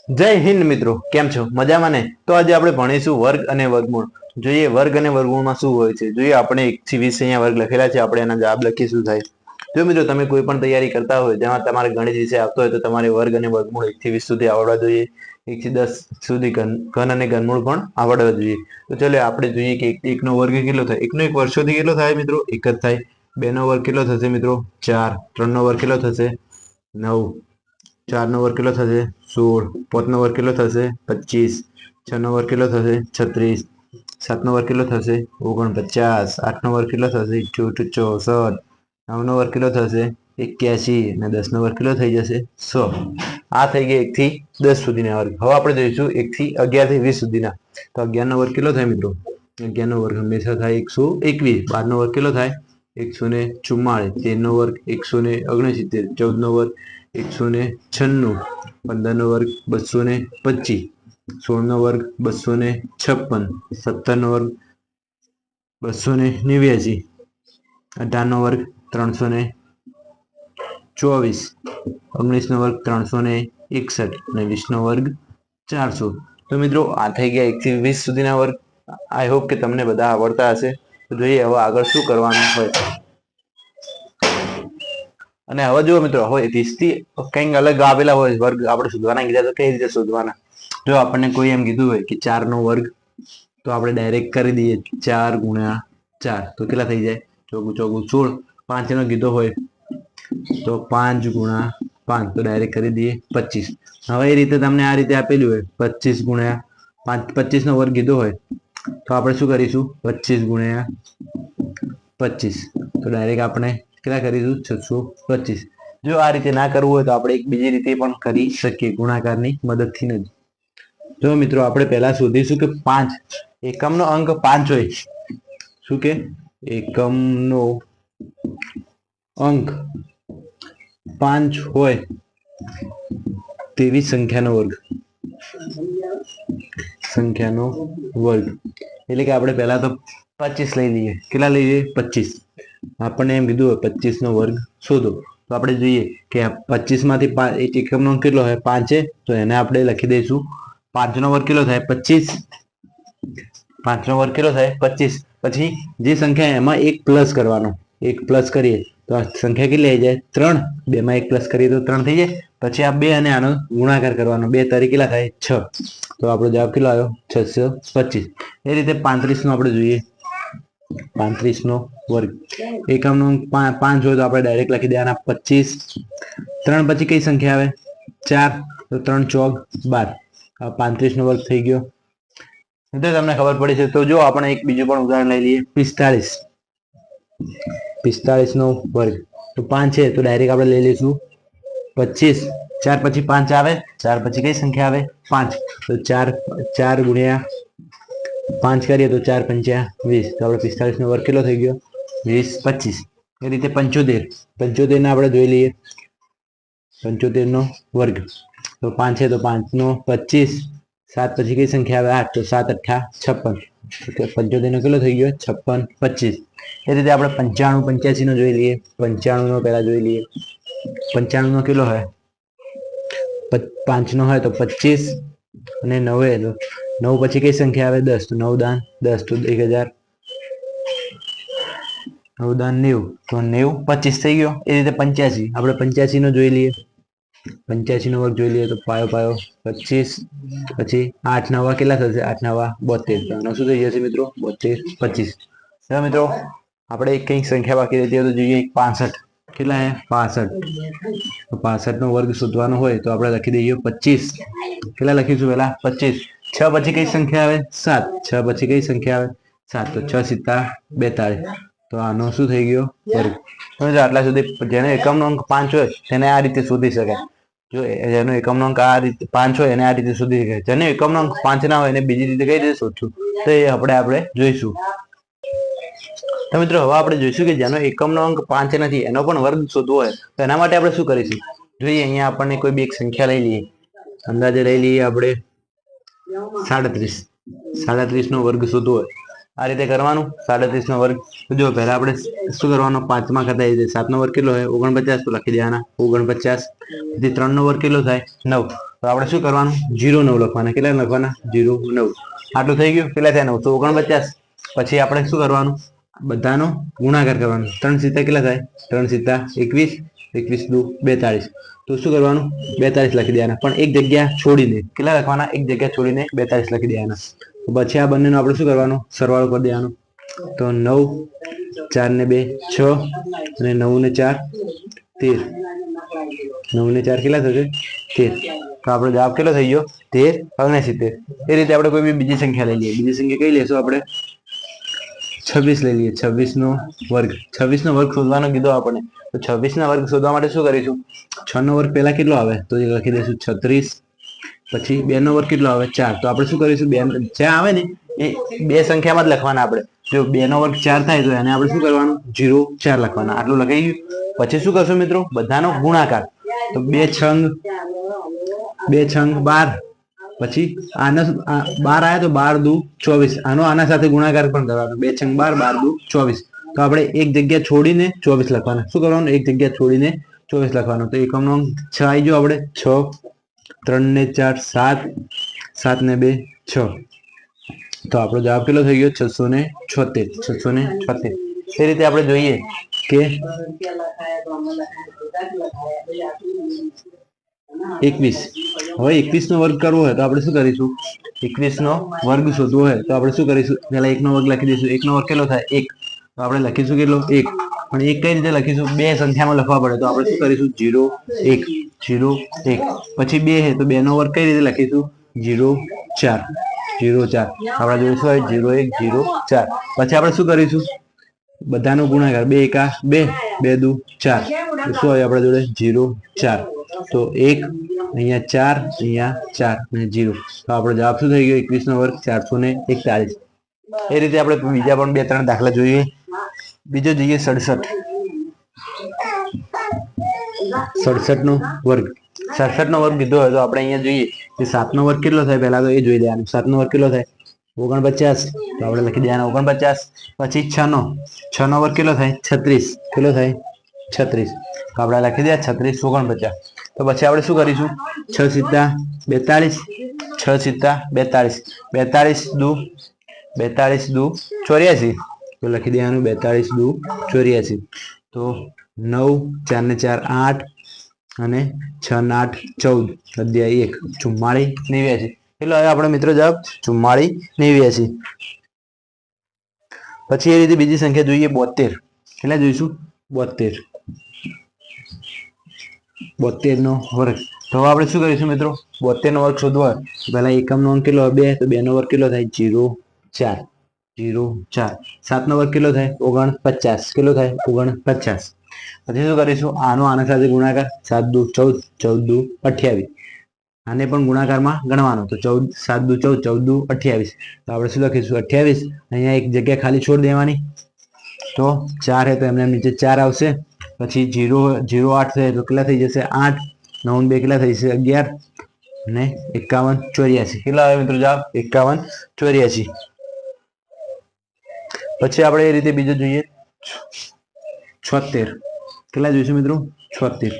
જય હિન્દ મિત્રો, કેમ છો? મજામાં ને? તો આજે આપણે ભણીશું વર્ગ અને વર્ગમૂળ. જોઈએ વર્ગ અને વર્ગમૂળમાં શું હોય છે. જોઈએ આપણે 1 થી 20 અહીંયા વર્ગ લખેલા છે, આપણે એના જવાબ લખીએ શું થાય. જો મિત્રો તમે કોઈ પણ તૈયારી કરતા હોય જેમાં તમારે ગણિત વિષય આવતો હોય તો તમારે વર્ગ અને વર્ગમૂળ 1 થી 20 સુધી આવડવા જોઈએ. 1 થી 10 સુધી ઘન અને ઘનમૂળ પણ આવડવા જોઈએ. તો ચાલો આપણે જોઈએ કે 1 નો વર્ગ કેટલો થાય. 1 નો 1 વર્ષોથી કેટલો થાય મિત્રો? 1 જ થાય. 2 નો વર્ગ કેટલો થશે મિત્રો? 4. 3 નો વર્ગ કેટલો થશે? 9. 4 નો વર્ગ કેટલો થશે? 16. 5 નો વર્ગ કેટલો થશે? 25. 6 નો વર્ગ કેટલો થશે? 36. 7 નો વર્ગ કેટલો થશે? 49. 8 નો વર્ગ કેટલો થશે? 64. 9 નો વર્ગ કેટલો થશે? 81. અને 10 નો વર્ગ કેટલો થઈ જશે? 100. આ થઈ ગયા 1 થી 10 સુધીના વર્ગ. હવે આપણે જોઈશું 1 થી 11 થી 20 સુધીના. તો 11 નો વર્ગ કેટલો થાય મિત્રો? 11 નો વર્ગ હંમેશા થાય 121. 12 નો વર્ગ કેટલો થાય? 144. 13 નો વર્ગ 169. 14 નો વર્ગ 196. 15 નો વર્ગ 225. 16 નો વર્ગ 256. 17 નો વર્ગ 289. 18 નો વર્ગ 324. 19 નો વર્ગ 361. અને 20 નો વર્ગ 400. તો મિત્રો આ થઈ ગયા 1 થી 20 સુધીના વર્ગ. આઈ હોપ કે તમને બધા આવડતા હશે. તો જોઈએ હવે આગળ શું કરવાનું હોય. અને હવે જુઓ મિત્રો, હવે 30 થી કંઈક અલગ આપેલા હોય વર્ગ આપણે શોધવાના કીધા તો કઈ રીતે શોધવાના. જો આપણને કોઈ એમ કીધું હોય કે 4 નો વર્ગ, તો આપણે ડાયરેક્ટ કરી દઈએ 4 ગુણ્યા 4 તો કેટલા થઈ જાય? ચોગું ચોગું 16. 5 નો કીધો હોય તો 5 ગુણ્યા 5 તો ડાયરેક્ટ કરી દઈએ 25. હવે એ રીતે તમને આ રીતે આપેલું હોય 25 ગુણ્યા 5. 25 નો વર્ગ કીધો હોય તો આપણે શું કરીશું? 25 ગુણ્યા 25 તો ડાયરેક્ટ આપણે કેટલા કરીશું? 625. જો આ રીતે ના કરવું હોય તો આપણે એક બીજી રીતે પણ કરી શકીએ, ગુણાકારની મદદથી જ. જો મિત્રો આપણે પહેલા શોધીશું કે 5 એકમનો અંક 5 હોય. શું કે એકમનો અંક 5 હોય તેવી સંખ્યાનો વર્ગ. સંખ્યાનો વર્ગ એટલે કે આપણે પહેલા તો 25 લઈ લઈએ. કેટલા લઈએ? 25. આપણને એમ કીધું હોય 25 નો વર્ગ શોધો. તો આપણે જોઈએ કે 25 માંથી એક એકમનો અંક કેટલો હોય? 5 છે. તો એને આપણે લખી દઈશું 5 નો વર્ગ કેટલો થાય? 25. 5 નો વર્ગ કેટલો થાય? 25. પછી જે સંખ્યા એમાં 1 પ્લસ કરવાનો. 1 પ્લસ કરીએ તો આ સંખ્યા કેટલી આવી જાય? 3. 2 માં 1 પ્લસ કરીએ તો 3 થઈ જાય. પછી આ 2 અને આનો ગુણાકાર કરવાનો. 2 તારી કેટલા થાય? 6. તો આપણો જવાબ કેટલો આવ્યો? 625. એ રીતે 35 નો આપણે જોઈએ. 35 નો વર્ગ એકમનો અંક 5 હોય તો આપણે ડાયરેક્ટ લખી દેવાના 25. 3 પછી કઈ સંખ્યા આવે? 4. તો 3 ચોક 12. 35 નો વર્ગ થઈ ગયો. તો તમને ખબર પડી છે. તો જો આપણે એક બીજું પણ ઉદાહરણ લઈ લઈએ. 45. 45 નો વર્ગ તો 5 છે તો ડાયરેક્ટ આપણે લઈ લઈશું 25. 4 પછી 5 આવે. 4 પછી કઈ સંખ્યા આવે? 5. તો 4 ગુણ્યા 5 કરીએ તો 4 પંચા 20. તો આપણે 45 નો વર્ગ કેટલો થઈ ગયો? 20 25. એ રીતે 75. 75 ને આપણે જોઈ લઈએ. 75 નો વર્ગ તો 5 છે તો 5 નો 25. 7 પછી કઈ સંખ્યા આવે? 8. તો 7 8 56. તો 75 નો કેટલો થઈ ગયો? 56 25. એ રીતે આપણે 95 85 નો જોઈ લઈએ. 95 નો પહેલા જોઈ લઈએ. 95 નો કેટલો હોય? 5 નો હોય તો 25 અને 9 9 પછી કઈ સંખ્યા આવે? 10. તો 9 દાન 10 તો 1000. 9 દાન 90. તો 90 25 થઈ ગયો. એ રીતે 85 આપણે 85 નો જોઈ લઈએ. 85 નો વર્ગ જોઈ લઈએ તો પાયો પાયો 25. પછી 8 નવા કેટલા થશે? 8 નવા 72. તો આનો શું થઈ જશે મિત્રો? 72 25. હવે મિત્રો આપણે કંઈક સંખ્યા બાકી રહેતી હોય તો જોઈએ 65. કેટલા હે? 65. તો 65 નો વર્ગ શોધવાનો હોય તો આપણે લખી દઈએ 25. કેટલા લખીશું પહેલા? 25. 6 પછી કઈ સંખ્યા આવે? 7. 6 પછી કઈ સંખ્યા આવે? 7. તો 6 સિત્તા 42. તો આનો શું થઈ ગયો? વર્ગ. સમજો આટલા સુધી જેનો એકમનો અંક 5 હોય તેને આ રીતે શોધી શકાય. જો જેનો એકમનો અંક આ રીતે 5 હોય એને આ રીતે શોધી શકાય. જેનો એકમનો અંક 5 ના હોય એને બીજી રીતે કઈ રીતે શોધશું તો એ આપણે જોઈશું. તો મિત્રો હવે આપણે જોઈશું કે જેનો એકમનો અંક 5 નથી એનો પણ વર્ગ શોધવો હોય તો એના માટે આપણે શું કરીશું? જોઈએ અહીંયા આપણને કોઈ બી એક સંખ્યા લઈ લઈએ. અંદાજે લઈ લઈએ આપણે 37. 37 નો વર્ગ શોધવો હોય આ રીતે કરવાનું. 37 નો વર્ગ જો પહેલા આપણે શું કરવાનું? 5 માં ખાતા 7 નો વર્ગ કેટલો હોય? 49. તો લખી દેવાના 49. પછી 3 નો વર્ગ કેટલો થાય? 9. તો આપણે શું કરવાનું 0 9 લખવાના. કેટલા લખવાના 0 9. આટલું થઈ ગયું. કેટલા થયા 949. પછી આપણે શું કરવાનું બધાનો ગુણાકાર કરવાનો. 3 સિત્તા કેટલા થાય 3 સિત્તા 21, 21 દુ 42. તો શું કરવાનું 42 લખી દેવાના, પણ એક જગ્યા છોડીને. કેટલા લખવાના એક જગ્યા છોડીને 42 લખી દેવાના. પછી આ બંનેનો આપણે શું કરવાનું સરવાળો કરી દેવાનો. તો 9 4 ને 2 6 અને 9 ને 4 13. 9 ને 4 કેટલા થશે 13. તો આપણો જવાબ કેટલો થઈ ગયો 13 69. એ રીતે આપણે કોઈ બી બીજી સંખ્યા લઈ લઈએ. બીજી સંખ્યા કઈ લેશું આપણે 26 લઈ લઈએ. 26 નો વર્ગ. 26 નો વર્ગ શોધવાનો કીધો આપણે. તો 26 ના વર્ગ શોધવા માટે શું કરીશું 6 નો વર્ગ પહેલા કેટલો આવે તો એ લખી દઈશું 36. પછી 2 નો વર્ગ કેટલો આવે 4. તો આપણે શું કરીશું 2 જ્યાં આવે ને એ બે સંખ્યામાં જ લખવાના. આપણે જો 2 નો વર્ગ 4 થાય તો એને આપણે શું કરવાનું 0 4 લખવાના. આટલું લખાઈ ગયું. પછી શું કરશું મિત્રો બધાનો ગુણાકાર. તો 2 છંગ 12. પછી આના 12 આયા તો 12 દુ 24. આનો આના સાથે ગુણાકાર પણ કરવાનો. 2 છંગ 12 12 દુ 24. તો આપણે એક જગ્યા છોડીને 24 લખવાના. શું કરવાનું એક જગ્યા છોડીને 24 લખવાનું. તો એકમનો અંક 6 આવી ગયો. આપણે 6 3 ને 4 7 7 ને 2 6. તો આપણો જવાબ કેટલો થઈ ગયો 676. એ રીતે આપણે જોઈએ કે 21. હવે 21 નો વર્ગ કરવો હોય તો આપણે શું કરીશું 21 નો વર્ગ શોધવો હોય તો આપણે શું કરીશું પહેલા 1 નો વર્ગ લખી દઈશું. 1 નો વર્ગ કેટલો થાય 1. તો આપણે લખીશું કેટલો 1. પણ 1 કઈ રીતે લખીશું બે સંખ્યામાં લખવા પડે. તો આપણે શું કરીશું 0 1 0 1. પછી 2 છે તો 2 નો વર્ગ કઈ રીતે લખીશું 0 4 0 4. આપણે જોઈશું 0 1 0 4. પછી આપણે શું કરીશું બધાનો ગુણાકાર. 2 1 2 2 દુ 4. શું આવે આપણા જોડે 0 4. તો 1 અહીંયા 4 અહીંયા 4 અને 0. તો આપણો જવાબ શું થઈ ગયો 21 નો વર્ગ 441. એ રીતે આપણે બીજા પણ 2-3 દાખલા જોઈએ. બીજો જોઈએ 67. 67 નો વર્ગ. 67 નો વર્ગ કીધો હોય તો આપણે અહીંયા જોઈએ કે 7 નો વર્ગ કેટલો થાય પહેલા તો એ જોઈ લેવાનું. 7 નો વર્ગ કેટલો થાય 49. તો આપણે લખી દેવાના 49. પછી 6 નો વર્ગ કેટલો થાય 36. કેટલો થાય 36. તો આપણે લખી દે 36 49. તો પછી આપણે શું કરીશું 6 સિત્તા 42. 6 સિત્તા 42. 42 દુ 84. તો લખી દેવાનું 42 દુ 84. તો 9 4 ને 4 8 અને 6 ને 8 14 અધ્યાય 1 44 89. એટલે હવે આપણો મિત્રો જવાબ 44 89. પછી એ રીતે બીજી સંખ્યા જોઈએ 72. કેટલા જોઈશું 72. 72 નો વર્ગ. તો આપણે શું કરીશું મિત્રો 72 નો વર્ગ શોધવો હોય પહેલા એકમનો અંક કેટલો 2. તો 2 નો વર્ગ કેટલો થાય 0 4 0 4. 7 નો વર્ગ કેટલો થાય 49. કેટલો થાય 49. પછી શું કરીશું આનો આના સાથે ગુણાકાર. 7 દુ 14 14 દુ 28. આને પણ ગુણાકારમાં ગણવાનો. તો 7 દુ 14 14 દુ 28. તો આપણે શું લખીશું 28. અહીંયા એક જગ્યા ખાલી છોડ દેવાની. તો 4 હે તો એમને નીચે 4 આવશે. પછી 0 0 8 થાય તો કેટલા થઈ જશે 8. 9 2 કેટલા થઈ જશે 11 અને 51 84. કેટલા આવે મિત્રો જવાબ 51 84. પછી આપણે એ રીતે બીજો જોઈએ 76. કેટલા જોઈશું મિત્રો 76.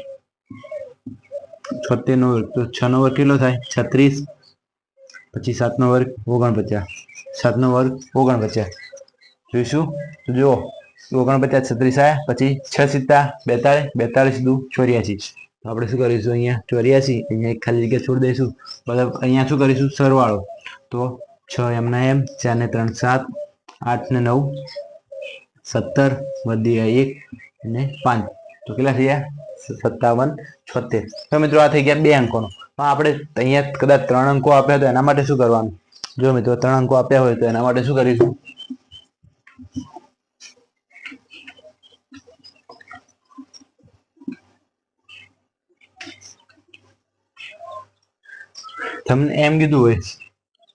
76 નો વર્ગ. તો 6 નો વર્ગ કેટલો થાય 36. પછી 7 નો વર્ગ 49. 7 નો વર્ગ 49 જોઈશું. તો જુઓ 49 36 આયા. પછી 6 સિત્તા 42. 42 દુ 84. તો આપણે શું કરીશું અહીંયા 84. અહીંયા એક ખાલી જગ્યા છોડી દઈશું. મતલબ અહીંયા શું કરીશું સરવાળો. તો 6 એમના એમ 4 ને 3 7 8 ને 9 17 વધી 1 અને 5. તો કેટલા થયા 57 76. તો મિત્રો આ થઈ ગયા 2 અંકોનો. આપણે અહીંયા કદાચ 3 અંકો આપ્યા તો એના માટે શું કરવાનું જો મિત્રો 3 અંકો આપ્યા હોય તો એના માટે શું કરીશું તમને એમ કીધું હોય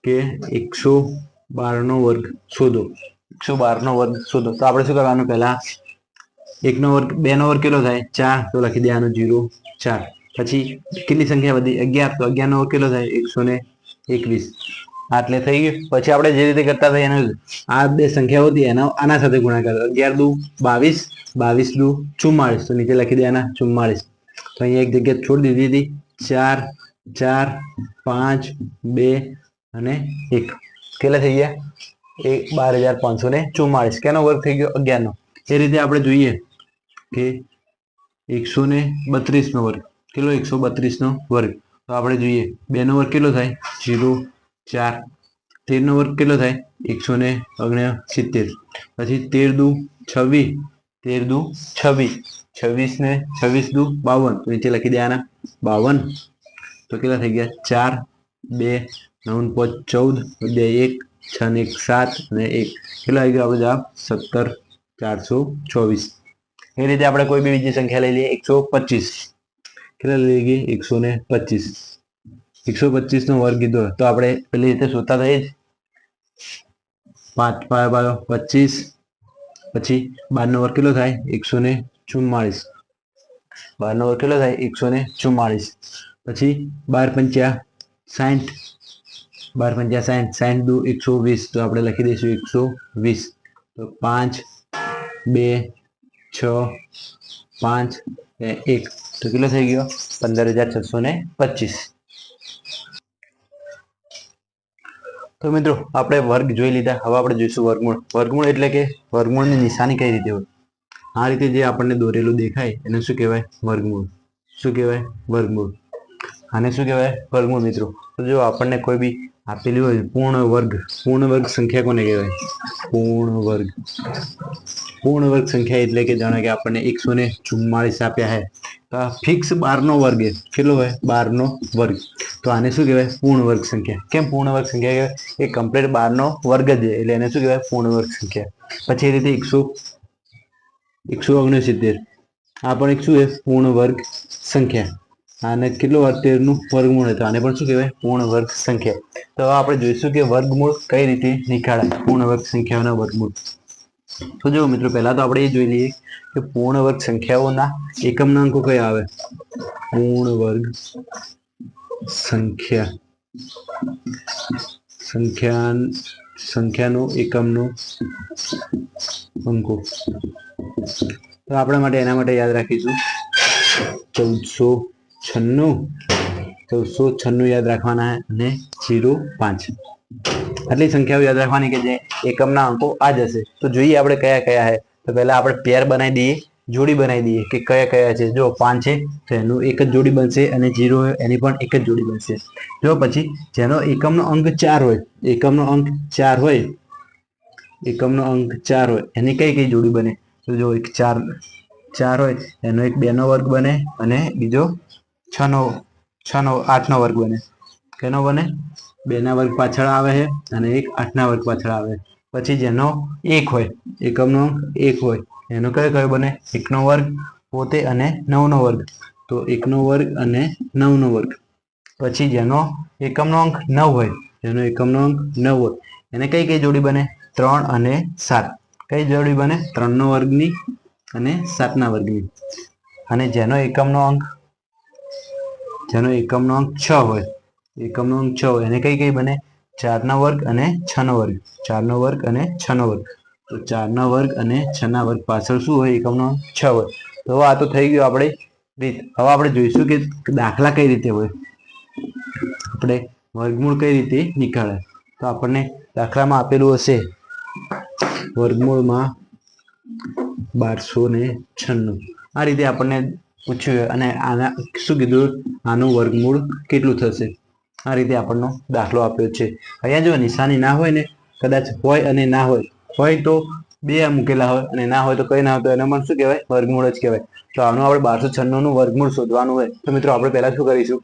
કે 112 નો વર્ગ શોધો. 112 નો વર્ગ શોધો તો આપણે શું કરવાનું પહેલા 1 નો વર્ગ 2 નો વર્ગ કેટલો થાય 4. તો લખી દેવાનું 0 4. પછી કેટલી સંખ્યા વધી 11. તો 11 નો વર્ગ કેટલો થાય 121. આટલે થઈ ગયું. પછી આપણે જે રીતે કરતા હતા એના આ બે સંખ્યાઓ હતી એના આના સાથે ગુણાકાર. 11 દુ 22 22 દુ 44. તો નીચે લખી દેવાના 44. તો અહીંયા એક જગ્યા છોડી દીધી હતી 4 4 5 2 અને 1 કેટલા થઈ ગયા? 12,544. કેનો વર્ગ થઈ ગયો? 11 નો. એ રીતે આપણે જોઈએ કે 132 નો વર્ગ કેટલો? 132 નો વર્ગ. તો આપણે જોઈએ 2 નો વર્ગ કેટલો થાય? 0 4. 13 નો વર્ગ કેટલો થાય? 169. પછી 13 દુ 26, 13 દુ 26, 26 ને 26 દુ 52. તો નીચે લખી દેવાના 52. તો કેટલા થઈ ગયા? 4 2 9 5 14 2 1 6 ને 1 7 અને 1 કેટલા આવી ગયો આપણો જવાબ? 17,424. એ રીતે આપણે કોઈ બી બીજી સંખ્યા લઈ લઈએ. 125 કેટલા લઈ લઈએ? 125. 125 નો વર્ગ કીધો તો આપણે પેલી રીતે શોધતા થઈએ જ. 5 25. પછી 12 નો વર્ગ કેટલો થાય? 144. 12 નો વર્ગ કેટલો થાય? 144. પછી 12 પંચા 60, 12 પંચા 60, 60 દુ 120. તો આપણે લખી દઈશું 120. તો 5 2 6 5 1 તો કેટલો થઈ ગયો? 15,625. તો મિત્રો આપણે વર્ગ જોઈ લીધા. હવે આપણે જોઈશું વર્ગમૂળ. વર્ગમૂળ એટલે કે વર્ગમૂળની નિશાની કઈ રીતે હોય. આ રીતે જે આપણને દોરેલું દેખાય એને શું કહેવાય? વર્ગમૂળ. શું કહેવાય? વર્ગમૂળ. આને શું કહેવાય? વર્ગમૂળ. મિત્રો તો જો આપણને કોઈ બી આપેલી હોય પૂર્ણ વર્ગ સંખ્યા કોને કહેવાય? પૂર્ણ વર્ગ. પૂર્ણ વર્ગ સંખ્યા એટલે કે જાણે કે આપણને 144 આપ્યા હે તો આ ફિક્સ 12 નો વર્ગ કેટલો હોય? 12 નો વર્ગ. તો આને શું કહેવાય? પૂર્ણ વર્ગ સંખ્યા. કેમ પૂર્ણ વર્ગ સંખ્યા કહેવાય? એ કમ્પ્લીટ 12 નો વર્ગ જ છે એટલે એને શું કહેવાય? પૂર્ણ વર્ગ સંખ્યા. પછી એ રીતે 169. આ પણ એક શું છે? પૂર્ણ વર્ગ સંખ્યા. આને કેટલો વર્ગ? 13 નું વર્ગમૂળ હતો. આને પણ શું કહેવાય? પૂર્ણ વર્ગ સંખ્યા. તો આપણે જોઈશું કે વર્ગમૂળ કઈ રીતે નીકાળાય. પૂર્ણ વર્ગ સંખ્યાઓના વર્ગમૂળ. તો જો મિત્રો પહેલા તો આપણે એ જોઈ લઈએ કે પૂર્ણ વર્ગ સંખ્યાઓના એકમના અંકો કયા આવે? પૂર્ણ વર્ગ સંખ્યાનો એકમનો અંકો. તો આપણા માટે એના માટે યાદ રાખીશું 1496 યાદ રાખવાના અને 05. આટલી સંખ્યાઓ યાદ રાખવાની કે જે એકમના અંકો આ જ હશે. તો જોઈએ આપણે કયા કયા છે. તો પહેલા આપણે પેર બનાવી દઈએ, જોડી બનાવી દઈએ કે કયા કયા છે. જો 5 છે તો એનું એક જ જોડી બનશે અને 0 હોય એની પણ એક જ જોડી બનશે. જો પછી જેનો એકમનો અંક 4 હોય, એકમનો અંક 4 હોય એની કઈ જોડી બને? તો જો એક 4 હોય એનો એક 2 નો વર્ગ બને અને બીજો 8 નો વર્ગ બને. કેનો બને? 2 ના વર્ગ પાછળ આવે છે અને એક 8 ના વર્ગ પાછળ આવે. પછી જેનો 1 હોય, એકમનો અંક 1 હોય એનો કયો બને? 1 નો વર્ગ પોતે અને 9 નો વર્ગ. તો 1 નો વર્ગ અને 9 નો વર્ગ. પછી જેનો એકમનો અંક 9 હોય, એને કઈ જોડી બને? 3 અને 7. કઈ જોડી બને? 3 નો વર્ગની અને 7 ના વર્ગની. અને જેનો એકમનો અંક 6 હોય, એને કઈ બને? 4 નો વર્ગ અને 6 નો વર્ગ. 4 નો વર્ગ અને 6 નો વર્ગ. તો 4 ના વર્ગ અને 6 ના વર્ગ પાછળ શું હોય? એકમનો અંક 6 હોય. તો આ તો થઈ ગયું આપણે રીત. હવે આપણે જોઈશું કે દાખલા કઈ રીતે હોય. આપણે વર્ગમૂળ કઈ રીતે નીકાળાય. તો આપણને દાખલામાં આપેલું હશે વર્ગમૂળમાં 1296. આ રીતે આપણને પૂછ્યું અને આના શું કીધું? આનું વર્ગમૂળ કેટલું થશે? આ રીતે આપણનો દાખલો આપ્યો છે. અહીંયા જો નિશાની ના હોય ને, કદાચ હોય અને ના હોય તો 2 મૂકેલા હોય અને ના હોય તો કઈ ના હોય તો એને પણ શું કહેવાય? વર્ગમૂળ જ કહેવાય. તો આનું આપણે 1296 નું વર્ગમૂળ શોધવાનું હોય તો મિત્રો આપણે પહેલા શું કરીશું?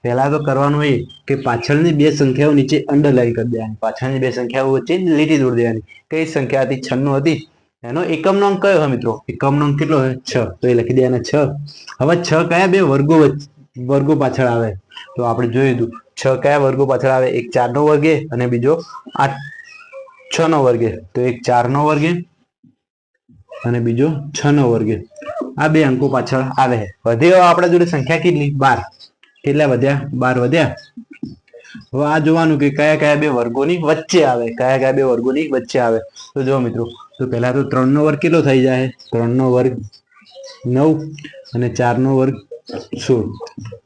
પહેલા તો કરવાનું એ કે પાછળની 2 સંખ્યાઓ નીચે અંડરલાઈન કરી દેવાની. પાછળની 2 સંખ્યાઓ વચ્ચે લીટી દોરી દેવાની. કઈ સંખ્યા હતી? 96 હતી. એનો એકમનો અંક કયો હોય મિત્રો? એકમનો અંક કેટલો હોય? 6. તો એ લખી દેવાના 6. હવે 6 કયા 2 વર્ગો પાછળ આવે? તો આપણે જોયું હતું 6 કયા વર્ગો પાછળ આવે? એક 4 નો વર્ગ અને બીજો 6 નો વર્ગ. તો એક 4 નો વર્ગ અને બીજો 6 નો વર્ગ. આ 2 અંકો પાછળ આવે. વધી આપણા જોડે સંખ્યા કેટલી? 12. કેટલા વધ્યા? 12 વધ્યા. હવે આ જોવાનું કે કયા 2 વર્ગોની વચ્ચે આવે. કયા 2 વર્ગોની વચ્ચે આવે. તો જો મિત્રો, તો પહેલા તો 3 નો વર્ગ કેટલો થઈ જાય? 3 નો વર્ગ 9 અને 4 નો વર્ગ 16.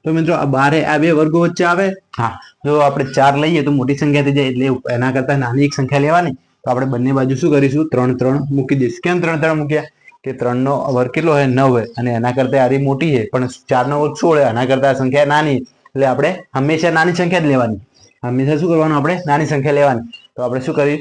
તો મિત્રો આ 12 આ બે વર્ગો વચ્ચે આવે. હા, જો આપણે 4 લઈએ તો મોટી સંખ્યા થઈ જાય, એટલે એના કરતા નાની એક સંખ્યા લેવાની. તો આપણે બંને બાજુ શું કરીશું? 3 3 મૂકી દઈશું. કેમ 3 3 મૂક્યા? કે 3 નો વર્ગ કેટલો હોય? 9 હોય, અને એના કરતા આરી મોટી છે, પણ 4 નો વર્ગ 16 એના કરતા આ સંખ્યા નાની, એટલે આપણે હંમેશા નાની સંખ્યા જ લેવાની. હંમેશા શું કરવાનું? આપણે નાની સંખ્યા લેવાની. તો આપણે શું કરીએ?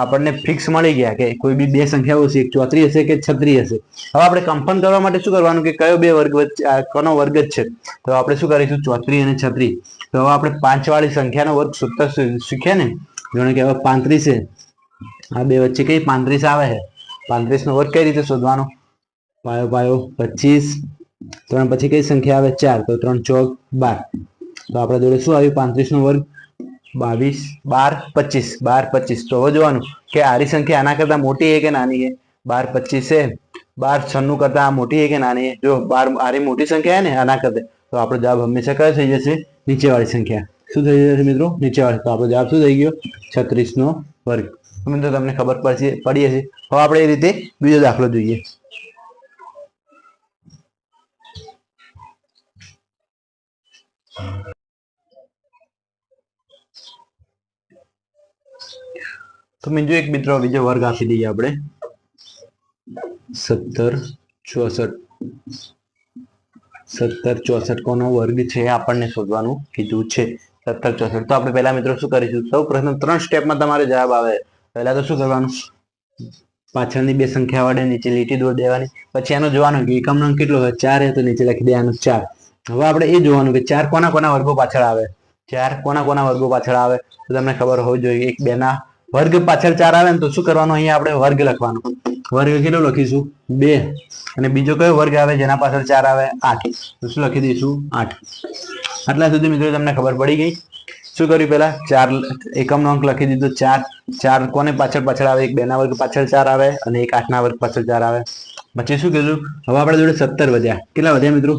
આપણને ફિક્સ મળી ગયા કે કોઈ બી બે સંખ્યાઓ હશે, 34 હશે કે 36 હશે. હવે આપણે કન્ફર્મ કરવા માટે શું કરવાનું? કે કયો બે વર્ગ વચ્ચે કોનો વર્ગ જ છે? તો આપણે શું કરીશું? 34 અને 36. તો હવે આપણે 5 વાળી સંખ્યાનો વર્ગ શોધતા શીખ્યા ને. જાણે કે હવે 35 છે, આ બે વચ્ચે કઈ 35 આવે છે? 35 નો વર્ગ કઈ રીતે શોધવાનો? પાયો પાયો 25, 3 પછી કઈ સંખ્યા આવે? 4. તો 3 ચોક 12. તો આપણા જોડે શું આવ્યું? 35 નો વર્ગ 22, 12, 25, 12, 25. તો હવે જોવાનું કે આરી સંખ્યા આના કરતા મોટી છે કે નાની છે? 12, 25 છે. 12 96 કરતા આ મોટી છે કે નાની છે? જો 12 આરી મોટી સંખ્યા છે ને આના કરતા, તો આપણો જવાબ હંમેશા કયો થઈ જશે? નીચેવાળી સંખ્યા. શું થઈ જશે મિત્રો? નીચેવાળી. તો આપણો જવાબ શું થઈ ગયો? 36 નો વર્ગ. મિત્રો તમને ખબર પડી હશે. હવે આપણે એ રીતે બીજો દાખલો જોઈએ. તો બીજો વર્ગ આપી દઈએ આપણે. 17 64. 17 64 કોનો વર્ગ છે આપણને શોધવાનું કીધું છે. 17 64. તો આપણે પહેલા મિત્રો શું કરીશું? સૌ પ્રથમ 3 સ્ટેપમાં તમારે જવાબ આવે. પહેલા તો શું કરવાનું? પાછળની બે સંખ્યા વડે નીચે લીટી દોરી દેવાની. પછી એનો જોવાનું કે એકમનો અંક કેટલો હોય? 4 છે, તો નીચે લખી દેવાનું 4. હવે આપણે એ જોવાનું કે 4 કોના કોના વર્ગો પાછળ આવે? 4 કોના કોના વર્ગો પાછળ આવે? તો તમને ખબર હોવી જોઈએ. એક 2 ના વર્ગ પાછળ 4 આવે ને, તો શું કરવાનું? અહીંયા આપણે વર્ગ લખવાનો. વર્ગ કેટલો લખીશું? 2. અને બીજો કયો વર્ગ આવે જેના પાછળ 4 આવે? 8. તો શું લખી દઈશું? 8. આટલા સુધી મિત્રો તમને ખબર પડી ગઈ. શું કર્યું? પહેલા 4 એકમનો અંક લખી દીધો. 4 4 કોને પાછળ આવે? એક 2 ના વર્ગ પાછળ 4 આવે, અને એક 8 ના વર્ગ પાછળ 4 આવે. પછી શું કીધું? હવે આપણે જોડે 17 વધ્યા. કેટલા વધ્યા મિત્રો?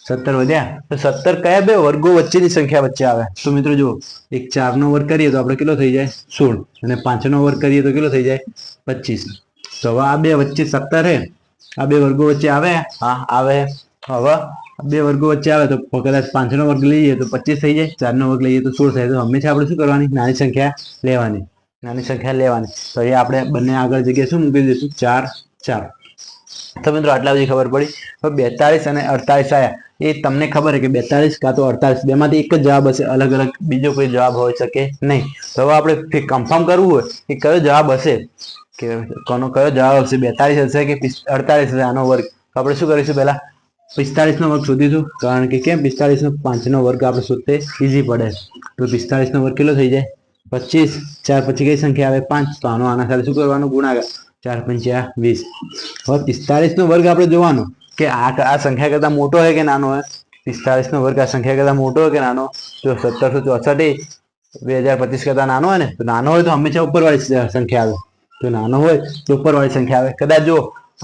17 વધ્યા. તો 17 કયા બે વર્ગો વચ્ચેની સંખ્યા વચ્ચે આવે? તો મિત્રો જુઓ, એક 4 નો વર્ગ કરીએ તો આપણે કેટલો થઈ જાય? 16. અને 5 નો વર્ગ કરીએ તો કેટલો થઈ જાય? 25. તો હવે આ બે વચ્ચે 17 હે, આ બે વર્ગો વચ્ચે આવે? હા, આવે. હવે બે વર્ગો વચ્ચે આવે તો કદાચ 5 નો વર્ગ લઈએ તો 25 થઈ જાય, 4 નો વર્ગ લઈએ તો 16 થાય. તો હંમેશા આપણે શું કરવાની? નાની સંખ્યા લેવાની. નાની સંખ્યા લેવાની. તો અહીંયા આપણે બંને આગળ જગ્યાએ શું મૂકી દઈશું? 4 4. તો મિત્રો આટલા બધી ખબર પડી. હવે 42 અને 48 આયા. એ તમને ખબર છે કે 42 કાં તો 48 બેમાંથી એક જ જવાબ હશે, અલગ અલગ બીજો કોઈ જવાબ હોઈ શકે નહીં. તો હવે આપણે કન્ફર્મ કરવું હોય કે કયો જવાબ હશે, કે કોનો કયો જવાબ હશે? 42 હશે કે 48 હશે આનો વર્ગ? તો આપણે શું કરીશું? પહેલા 45 નો વર્ગ શોધીશું. કારણ કે કેમ? 45 નો 5 નો વર્ગ આપણે શોધતે ઈઝી પડે. તો 45 નો વર્ગ કેટલો થઈ જાય? 25. 4 પછી કઈ સંખ્યા આવે? 5. તો આના સાથે શું કરવાનું? ગુણાકાર. 4 5 20. હવે 45 નો વર્ગ આપણે જોવાનો કે આ સંખ્યા કરતા મોટો હોય કે નાનો હોય? 45 નો વર્ગ આ સંખ્યા કરતા મોટો હોય કે નાનો? જો 1764 2025 કરતા નાનો હોય ને, તો નાનો હોય તો હંમેશા ઉપરવાળી સંખ્યા આવે. તો નાનો હોય તો ઉપરવાળી સંખ્યા આવે. કદાચ જો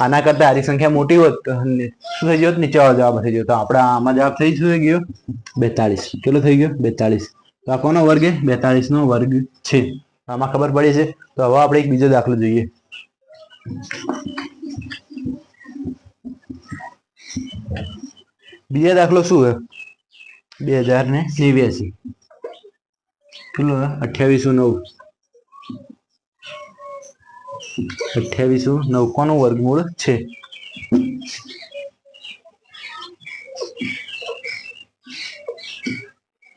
આના કરતા આરી સંખ્યા મોટી હોત તો શું થઈ ગયો? નીચેવાળો જવાબ થઈ ગયો. તો આપણા આમાં જવાબ થઈ ગયો 42. કેટલો થઈ ગયો? 42. તો આ કોનો વર્ગ? 42 નો વર્ગ છે. આમાં ખબર પડી છે. તો હવે આપણે એક બીજો દાખલો જોઈએ. બીજો દાખલો શું છે? 2089. કેટલો? 2809. 2809 કોનું વર્ગમૂળ છે?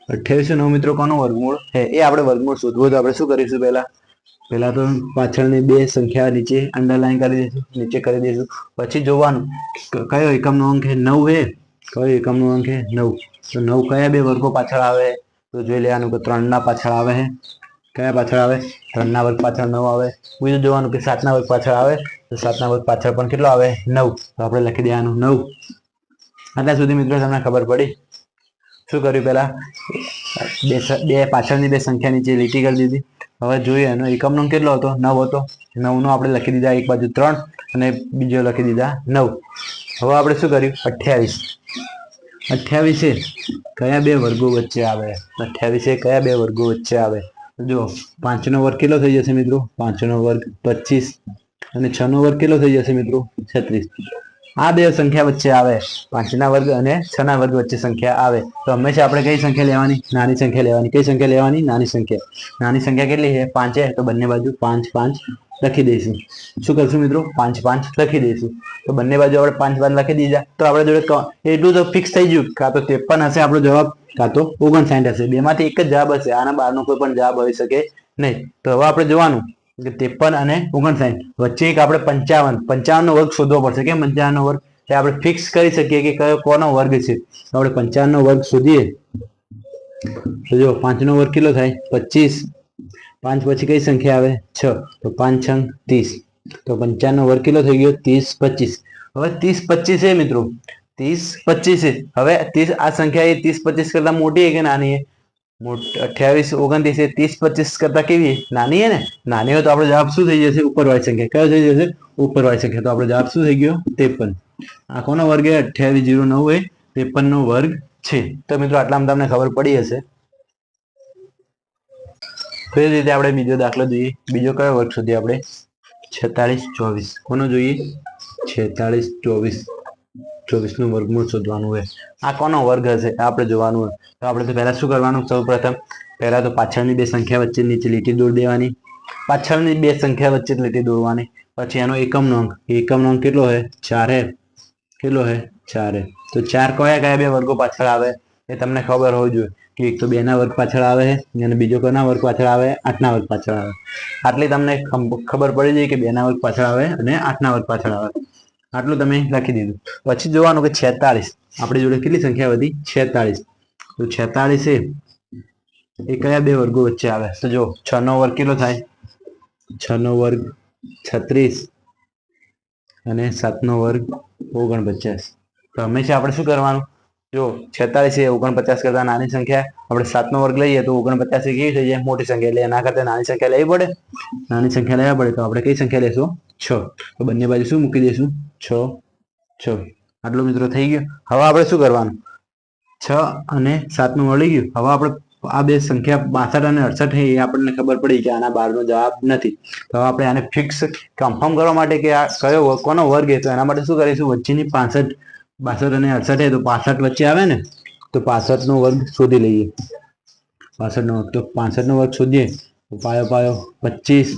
2809 મિત્રો કોનું વર્ગમૂળ છે? એ આપણે વર્ગમૂળ શોધવું તો આપણે શું કરીશું? પહેલા તો પાછળની બે સંખ્યા નીચે અંડરલાઈન કરી દઈશું, નીચે કરી દઈશું. પછી જોવાનું કયો એકમનો અંક છે? 9 છે. કયો એકમનો અંક છે? 9. તો 9 કયા બે વર્ગો પાછળ આવે? તો જોઈ લેવાનું કે 3 ના પાછળ આવે છે. કયા પાછળ આવે? 3 ના વર્ગ પાછળ 9 આવે. બીજું જોવાનું કે 7 ના વર્ગ પાછળ આવે, તો 7 ના વર્ગ પાછળ પણ કેટલો આવે? 9. તો આપણે લખી દેવાનું 9. આટલા સુધી મિત્રો તમને ખબર પડી. શું કર્યું? પહેલા બે પાછળની બે સંખ્યા નીચે લીટી કરી દીધી. હવે જોઈએ એનો એકમનો અંક કેટલો હતો? 9 હતો. 9 નો આપણે લખી દીધા એક બાજુ 3 અને બીજો લખી દીધા 9. હવે આપણે શું કર્યું? 28. 28 છે કયા બે વર્ગો વચ્ચે આવે? 28 છે કયા બે વર્ગો વચ્ચે આવે? જો 5 નો વર્ગ કેટલો થઈ જશે મિત્રો? 5 નો વર્ગ 25. અને 6 નો વર્ગ કેટલો થઈ જશે મિત્રો? 36. આ બે સંખ્યા વચ્ચે આવે, 5 ના વર્ગ અને 6 ના વર્ગ વચ્ચે સંખ્યા આવે તો હંમેશા આપણે કઈ સંખ્યા લેવાની? નાની સંખ્યા લેવાની. કઈ સંખ્યા લેવાની? નાની સંખ્યા. નાની સંખ્યા કેટલી છે? 5 છે, તો બંને બાજુ 5 5 લખી દઈશું. શું કરશું મિત્રો? 5 5 લખી દઈશું. તો બંને બાજુ આપણે 5 5 લખી દીધા તો આપણે જોડે એટલું તો ફિક્સ થઈ ગયું, કાં તો 53 હશે આપણો જવાબ, કાં તો 59 હશે. બેમાંથી એક જ જવાબ હશે. આના બહારનો કોઈ પણ જવાબ હોઈ શકે નહીં. તો હવે આપણે જોવાનું કે 53 અને 59 વચ્ચે એક આપણે 55 નો વર્ગ શોધવો પડશે. કેમ 55 નો વર્ગ? તે આપણે ફિક્સ કરી શકીએ કે કયો કોનો વર્ગ છે. આપણે 55 નો વર્ગ શોધીએ તો જો 5 નો વર્ગ કેટલો થાય? 25. 5 પછી કઈ સંખ્યા આવે? 6. તો 5 6 30. તો 55 નો વર્ગ કેટલો થઈ ગયો? 30 25. હવે 30 25 છે મિત્રો, 30 25 છે. હવે 30 આ સંખ્યા એ 30 25 કરતા મોટી છે કે નાની છે? 28 29 એ 30 25 કરતા કેવી છે? નાની છે ને. નાની હોય તો આપણો જવાબ શું થઈ જશે? ઉપરવાળી સંખ્યા. કયો થઈ જશે? ઉપરવાળી સંખ્યા. તો આપણો જવાબ શું થઈ ગયો? 53. આ કોનો વર્ગ છે? 2809 એ 53 નો વર્ગ છે. તો મિત્રો આટલામાં તમને ખબર પડી હશે. તો એ રીતે આપણે બીજો દાખલો જોઈએ. બીજો કયો વર્ગ શોધીએ આપણે? 46 24. કોનો જોઈએ? 46 24. 24 નું વર્ગમૂળ શોધવાનું હોય. આ કોનો વર્ગ હશે આપણે જોવાનું હોય. તો આપણે તો પહેલા શું કરવાનું? સૌ પ્રથમ પહેલા તો પાછળની બે સંખ્યા વચ્ચે નીચે લીટી દોરી દેવાની. પાછળની બે સંખ્યા વચ્ચે લીટી દોરવાની. પછી એનો એકમનો અંક. એકમનો અંક કેટલો હોય? 4 હે. કેટલો હે? 4 હે. તો 4 કયા કયા બે વર્ગો પાછળ આવે એ તમને ખબર હોવી જોઈએ કે એક તો 2 ના વર્ગ પાછળ આવે છે અને બીજો કોના વર્ગ પાછળ આવે? 8 ના વર્ગ પાછળ આવે. આટલી તમને ખબર પડી જાય કે 2 ના વર્ગ પાછળ આવે અને 8 ના વર્ગ પાછળ આવે. આટલું તમે લખી દીધું. પછી જોવાનું કે 46 આપણી જોડે કેટલી સંખ્યા વધી? 46. તો 46 એ કયા બે વર્ગો વચ્ચે આવે? તો જો 6 નો વર્ગ કેટલો થાય? 6 નો વર્ગ 36 અને 7 નો વર્ગ 49. તો હંમેશા આપણે શું કરવાનું? જો 46 એ 49 કરતા નાની સંખ્યા, આપણે 7 નો વર્ગ લઈએ તો 49 કેવી થઈ જાય? મોટી સંખ્યા. એટલે એના કરતા નાની સંખ્યા લેવી પડે. નાની સંખ્યા લેવા પડે તો આપણે કઈ સંખ્યા લેશું? 6. તો બંને બાજુ શું મૂકી દઈશું? 6 6. આટલું મિત્રો થઈ ગયું. હવે આપણે શું કરવાનું? 6 અને 7 નું મળી ગયું. હવે આપણે આ બે સંખ્યા 62 અને 68 એ આપણને ખબર પડી કે આના બહારનો જવાબ નથી. તો હવે આપણે આને ફિક્સ કન્ફર્મ કરવા માટે કે આ કયો કોનો વર્ગ છે તો એના માટે શું કરીશું? વચ્ચેની 62 અને 68 તો 65 વચ્ચે આવે ને, તો 65 નો વર્ગ શોધી લઈએ. 65 નો વર્ગ. તો 65 નો વર્ગ શોધીએ તો પાયો પાયો 25.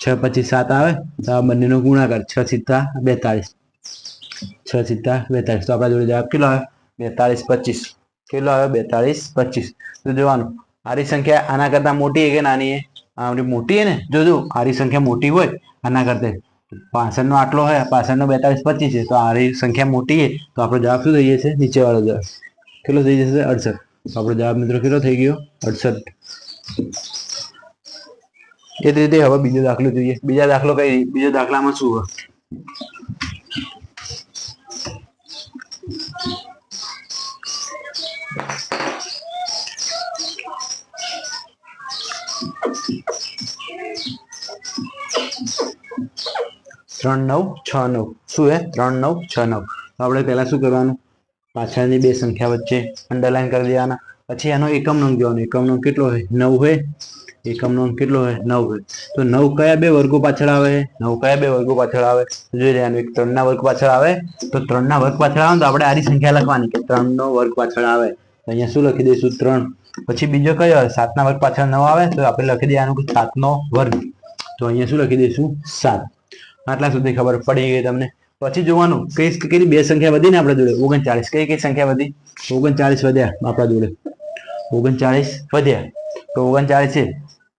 6 25 7 આવે તો આ બંનેનો ગુણાકાર. 6 સિત્તા 42. 6 સિત્તા 42. તો આપણા જોડે જવાબ કેટલો આવે? 42 25. કેટલો આવે? 42 25. તો જોવાનું આરી સંખ્યા આના કરતા મોટી છે કે નાની છે? આ મોટી છે ને. જોજો આરી સંખ્યા મોટી હોય આના કરતા, 65 નો આટલો હોય, 65 નો 42 25 છે, તો આરી સંખ્યા મોટી છે તો આપણો જવાબ શું થઈ જશે? નીચે વાળો જવાબ કેટલો થઈ જશે? 68. તો આપણો જવાબ મિત્રો કેટલો થઈ ગયો? 68. એ જ રીતે હવે બીજો દાખલો જોઈએ. બીજા દાખલો કઈ? બીજો દાખલામાં શું હોય? ત્રણ 9 6 9. શું હે? 3 9 6 9. તો આપણે પહેલા શું કરવાનું? પાછળની બે સંખ્યા વચ્ચે અંડરલાઈન કરી દેવાના. પછી એનો એકમનો અંક જોવાનો. એકમનો અંક કેટલો હોય? 9 હોય. એકમનો અંક કેટલો હોય? 9 હોય. તો 9 કયા બે વર્ગો પાછળ આવે? 9 કયા બે વર્ગો પાછળ આવે? જોઈ લેવાનું. એક 3 ના વર્ગ પાછળ આવે તો 3 ના વર્ગ પાછળ આવે તો આપણે આરી સંખ્યા લખવાની કે 3 નો વર્ગ પાછળ આવે. તો અહીંયા શું લખી દઈશું? 3. પછી બીજો કયો આવે? 7 ના વર્ગ પાછળ 9 આવે તો આપણે લખી દેવાનું કે 7 નો વર્ગ. તો અહીંયા શું લખી દઈશું? 7. આટલા સુધી ખબર પડી ગઈ તમને. પછી જોવાનું કઈ બે સંખ્યા વધી ને આપણા જોડે? 39. કઈ સંખ્યા વધી? 39 વધ્યા આપણા જોડે. 39 વધ્યા. તો 39 છે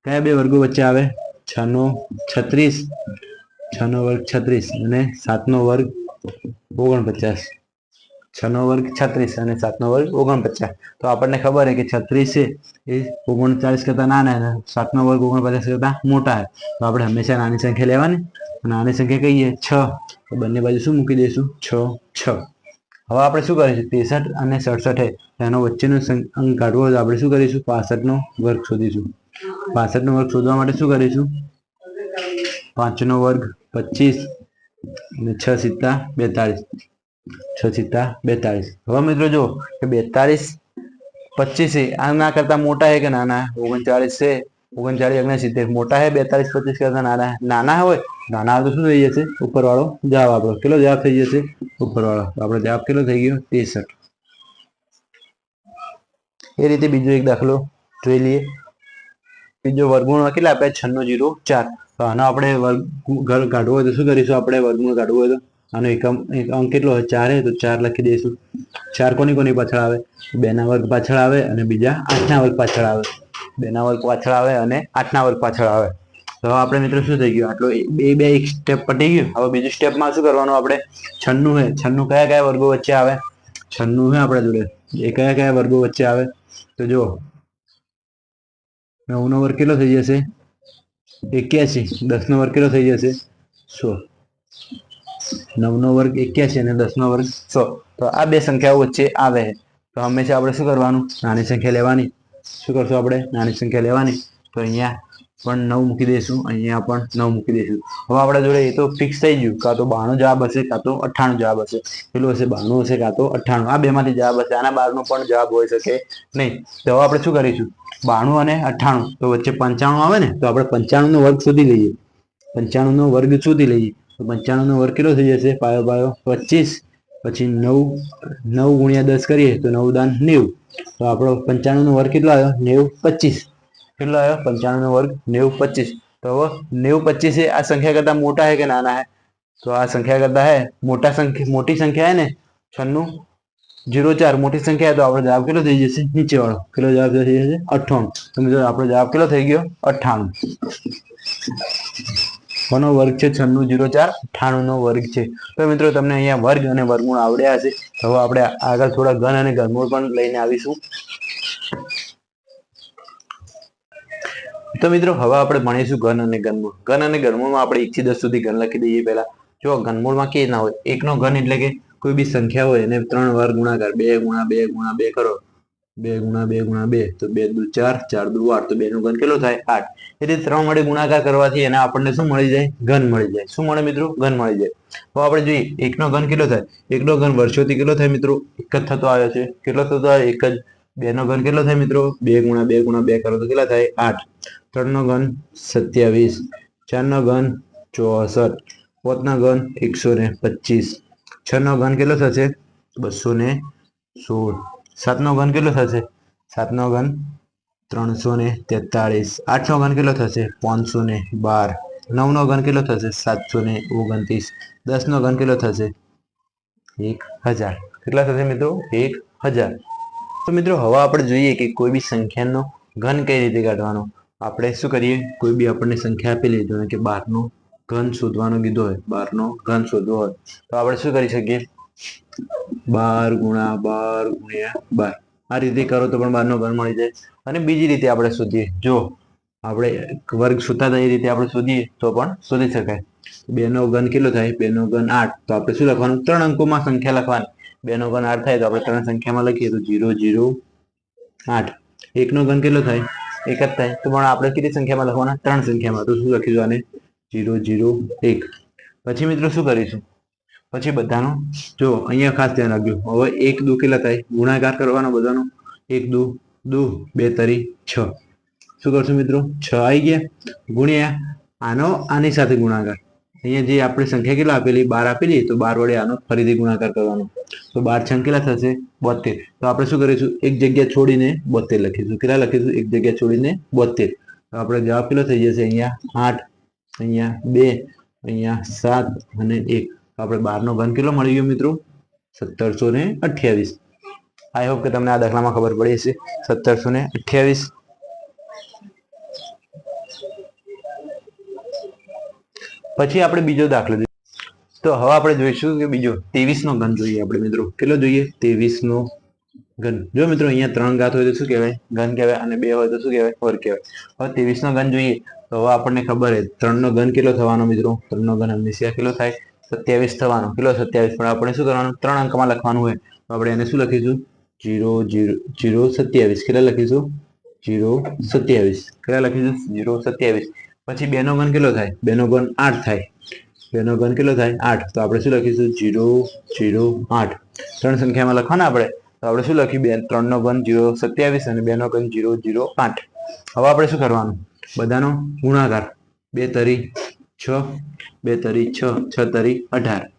કયા બે વર્ગો વચ્ચે આવે? 6 નો 36. 6 નો વર્ગ 36 અને 7 નો વર્ગ 49. 6 નો વર્ગ 36 અને 7 નો વર્ગ 49. તો આપણને ખબર છે કે 36 છે એ 39 કરતા નાના, 7 નો વર્ગ 49 કરતા મોટા. તો આપણે હંમેશા નાની સંખ્યા લેવાની. નાની સંખ્યા કહીએ 6. તો બંને બાજુ શું મૂકી દઈશું? 6 6. હવે આપણે શું કરીશું? 63 અને 67 એનો વચ્ચેનો અંક કાઢવો હોય તો આપણે શું કરીશું? 65 નો વર્ગ શોધીશું. 65 નો વર્ગ શોધવા માટે શું કરીશું? 5 નો વર્ગ 25 અને 6 સિત્તા 42. 6 સિત્તા 42. હવે મિત્રો જો કે 42 25 આના કરતા મોટા છે કે નાના? 39 છે. 39 69 મોટા છે 42 25 કરતા નાના? નાના હોય નાના આવે તો શું થઈ જશે? ઉપરવાળો જવાબ આપણો કેટલો જવાબ થઈ જશે? ઉપરવાળો. તો આપણો જવાબ કેટલો થઈ ગયો? 63. એ રીતે બીજો એક દાખલો જોઈ લઈએ. બીજો વર્ગમૂળમાં કેટલા આપ્યા? 9604. તો આનો આપણે વર્ગ કાઢવો હોય તો શું કરીશું? આપણે વર્ગમૂળ કાઢવું હોય તો આનો અંક કેટલો હોય? 4 તો 4 લખી દઈશું. 4 કોની પાછળ આવે? 2 ના વર્ગ પાછળ આવે અને બીજા 8 ના વર્ગ પાછળ આવે. 2 ના વર્ગ પાછળ આવે અને 8 ના વર્ગ પાછળ આવે. તો આપણે મિત્રો શું થઈ ગયું? આટલો બે એક સ્ટેપ પટી ગયું. હવે બીજું સ્ટેપમાં શું કરવાનું? આપણે 96 હે. 96 કયા વર્ગો વચ્ચે આવે? 96 હે આપણા જોડે. એ કયા વર્ગો વચ્ચે આવે? તો જો 9 નો વર્ગ કેટલો થઈ જશે? 81. 10 નો વર્ગ કેટલો થઈ જશે? 100. 9 નો વર્ગ 81 અને 10 નો વર્ગ 100. તો આ બે સંખ્યાઓ વચ્ચે આવે. તો હંમેશા આપણે શું કરવાનું? નાની સંખ્યા લેવાની. શું કરશું આપણે? નાની સંખ્યા લેવાની. તો અહીંયા પણ 9 મૂકી દઈશું, અહીંયા પણ 9 મૂકી દઈશું. હવે આપણા જોડે એ તો ફિક્સ થઈ ગયું. કાં તો 92 જવાબ હશે, કાં તો 98 જવાબ હશે. પેલું હશે 92 હશે, કાં તો 98. આ બેમાંથી જવાબ હશે. આના બહારનો પણ જવાબ હોઈ શકે નહીં. તો હવે આપણે શું કરીશું? 92 અને 98. તો વચ્ચે 95 આવે ને, તો આપણે 95 નો વર્ગ શોધી લઈએ. 95 નો વર્ગ શોધી લઈએ. તો 95 નો વર્ગ કેટલો થઈ જશે? પાયો 25. પછી 9 ગુણ્યા 10 કરીએ તો 9 દાન 90. તો આપણો 95 નો વર્ગ કેટલો આવ્યો? 90 25. કેટલો આવ્યો? 95 નો વર્ગ 90 25. તો હવે 90 25 એ આ સંખ્યા કરતા મોટા है કે નાના है? તો આ સંખ્યા કરતા है મોટી સંખ્યા है ને 9604 મોટી સંખ્યા है. તો આપણો જવાબ કેટલો થઈ જશે? નીચે વાળો કેટલો જવાબ થઈ જશે? 98. તો મિત્રો આપણો જવાબ કેટલો થઈ ગયો? 98. કોનો વર્ગ છે? 9604. 98 નો વર્ગ છે. તો મિત્રો તમને અહીંયા વર્ગ અને વર્ગમૂળ આવડ્યા હશે. હવે આપણે આગળ થોડા ઘન અને ઘનમૂળ પણ લઈને આવીશું. તો મિત્રો હવે આપણે ભણીશું ઘન અને ઘનમૂળ. ઘન અને ઘનમૂળમાં આપણે 1 થી 10 સુધી ઘન લખી દઈએ. પહેલા જો ઘનમૂળમાં કે ના હોય, 1 નો ઘન એટલે કે કોઈ બી સંખ્યા હોય એને 3 વાર ગુણાકાર 2 ગુણ્યા 2 ગુણ્યા 2 કરો. 2 ગુણ્યા 2 ગુણ્યા 2 તો 2 દુ 4, 4 દુ 8. તો 2 નો ઘન કેટલો થાય? 8. એટલે 3 વડે ગુણાકાર કરવાથી એને આપણને શું મળી જાય? ઘન મળી જાય. શું મળે મિત્રો? ઘન મળી જાય. તો આપણે જોઈએ 1 નો ઘન કેટલો થાય? 1 નો ઘન વર્ષોથી કેટલો થાય મિત્રો? 1 જ થતો આવ્યો છે. કેટલો થતો આવે? 1 જ. 2 નો ઘન કેટલો થાય મિત્રો? 2 ગુણ્યા 2 ગુણ્યા 2 કરો તો કેટલા થાય? 8. 3 નો ઘન 27. 4 નો ઘન 64. 5 નો ઘન 125. 6 નો ઘન કેટલો થશે? 216. 7 નો ઘન કેટલો થશે? 7 નો ઘન 343. 8 નો ઘન કેટલો થશે? 512. 9 નો ઘન કેટલો થશે? 729. 10 નો ઘન કેટલો થશે? 1000. કેટલા થશે મિત્રો? 1000. તો મિત્રો હવે આપણે જોઈએ કે કોઈ બી સંખ્યાનો ઘન કઈ રીતે કાઢવાનો. આપણે શું કરીએ? કોઈ બી આપણને સંખ્યા આપેલી હોય કે 12 નો ઘન શોધવાનો કીધો હોય, 12 નો ઘન શોધવો હોય તો આપણે શું કરી શકીએ? 12 ગુણ્યા 12 ગુણ્યા 12 આ રીતે કરો તો પણ 12 નો ઘન મળી જાય. અને બીજી રીતે આપણે શોધીએ, જો આપણે વર્ગ શોધતા હતા એ રીતે આપણે શોધીએ તો પણ શોધી શકાય. 2 નો ઘન કેટલો થાય? 2 નો ઘન 8. તો આપણે શું લખવાનું? 3 અંકોમાં સંખ્યા લખવાની. 2 નો ઘન 8 થાય તો આપણે 3 સંખ્યામાં લખીએ તો 0 0 8. 1 નો ઘન કેટલો થાય? 1 જ થાય. તો પણ આપણે કેટલી સંખ્યામાં લખવાના? 3 સંખ્યામાં. તો શું લખીશું આને? 0 0 1. પછી મિત્રો શું કરીશું? પછી બધાનો જો અહીંયા ખાસ ધ્યાન રાખજો. હવે 1 દુ કેટલા થાય? ગુણાકાર કરવાનો બધાનો. 1 દુ 2 તરી 6. શું કરશું મિત્રો? 6 આવી ગયા ગુણ્યા આનો આની સાથે ગુણાકાર. અહીંયા જે આપણે સંખ્યા કેટલા આપેલી? 12 આપેલી. તો 12 વડે આનો ફરીથી ગુણાકાર કરવાનો. તો 12 6 કેટલા થશે? 72. તો આપણે શું કરીશું? એક જગ્યા છોડીને 72 લખીશું. કેટલા લખીશું? એક જગ્યા છોડીને 72. તો આપણે જવાબ કેટલો થઈ જશે? અહીંયા 8, અહીંયા 2, અહીંયા 7 અને 1. તો આપણે 12 નો ઘન કેટલો મળી ગયો મિત્રો? 1728. આઈ હોપ કે તમને આ દાખલામાં ખબર પડી હશે. 1728. પછી આપણે બીજો દાખલો જોઈએ. તો હવે આપણે જોઈશું કે બીજો 23 નો ઘન જોઈએ આપણે મિત્રો. કેટલો જોઈએ? 23 નો ઘન. જો મિત્રો અહીંયા 3 ઘાત હોય તો શું કહેવાય? ઘન કહેવાય. અને 2 હોય તો શું કહેવાય? વર્ગ કહેવાય. હવે 23 નો ઘન જોઈએ તો હવે આપણને ખબર છે 3 નો ઘન કેટલો થવાનો મિત્રો? 3 નો ઘન હંમેશા કેટલો થાય? 27 થવાનો. કેટલો? 27. પણ આપણે શું કરવાનું? 3 અંકમાં લખવાનું હોય તો આપણે એને શું લખીશું? 0 0 0 27. કેટલા લખીશું? 0 27. કેટલા લખીશું? 0 27. પછી 2 નો ઘન કેટલો થાય? 2 નો ઘન 8 થાય. 2 નો ઘન કેટલો થાય? 8. તો આપણે શું લખીશું? 0 0 8. 3 સંખ્યામાં લખવાના આપણે તો આપણે શું લખ્યું? 3 નો ઘન 0 27 અને 2 નો ઘન 0 0 8. હવે આપણે શું કરવાનું? બધાનો ગુણાકાર. 2 તરી 6 2 તરી 6 6 તરી 18